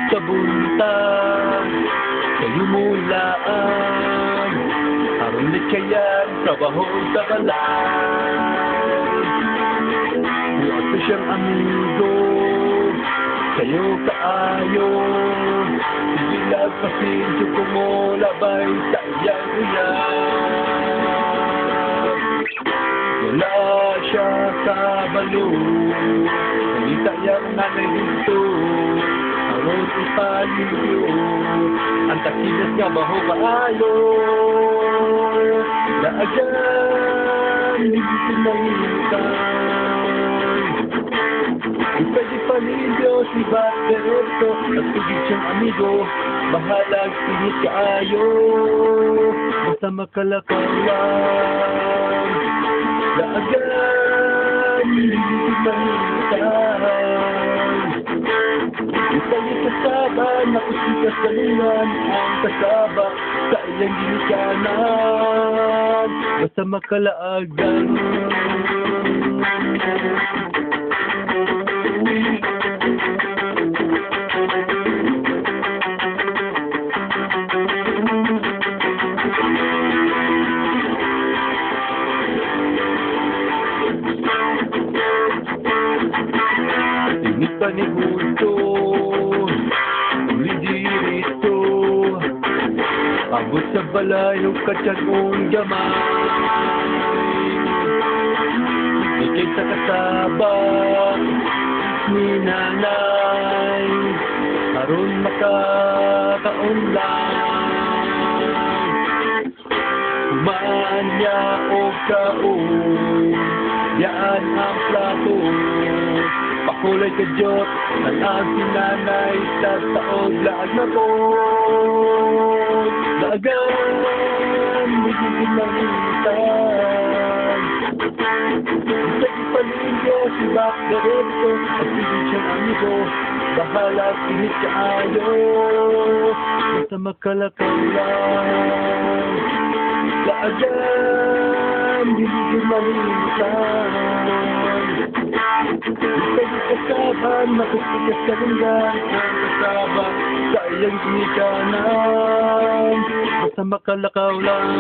sa buntag, kayo mulaan, aron di kayan, trabaho sa balay. Buhat ko siyang amigo, kayo kaayo, sigilag pasinyo ko mo labay sa iyang uyan. Wala siya sa balon, nalita yang nanay dito, aron ipalibyo, ang takinas nga baho kaayo. Daagan, hindi ko nangintay, pwede palibyo si Baterto, at tugig siyang amigo, bahalag pinit kaayo, basta makalakaw lang. Daagan, hindi ko nangintay, isa'y kasaba, nakusikas sa lunan, ang kasaba sa iyang ginikanan, basta makalaagan. Init pa ni Gusto, uli dirito, abot sa balayo katsanong gamay. Ikay sa kasaba ni nanay, aron makakaunlan. Kumaan niya o kaon, yaan ang plato, pakulay ka Diyot, ang sinanay sa taog laag na po. Daagan, hindi ko nangintay, isa'y ipalibyo si Baterto, at tugig siyang amigo, bahala pinit kaayo, basta makalakaw lang. Daagan, hindi ko nangintay, isa'y kasaba, nakusikas sa lunan, ang kasaba sa iyang ginikanan, basta makalakaw lang.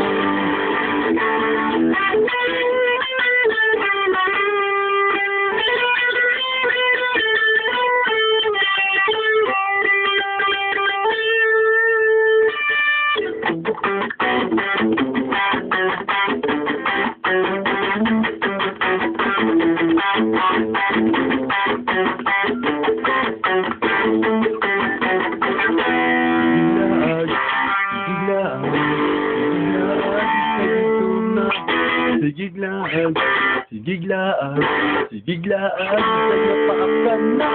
Sigiglaan, sa'yo paakan na.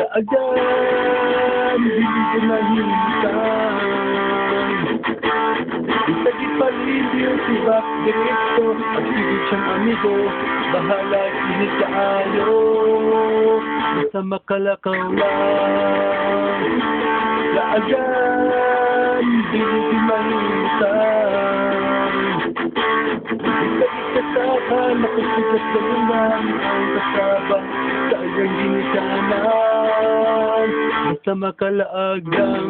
Daagan, hindi ko nahintay, isa'y ipalibyo si Baterto, at tugig siyang amigo, bahala pinit kaayo, basta makalakaw lang. Daagan, hindi ko nahintay, isa'y kasaba, nakusikas sa lunan, ang kasaba sa iyang ginikanan, basta makalaagan.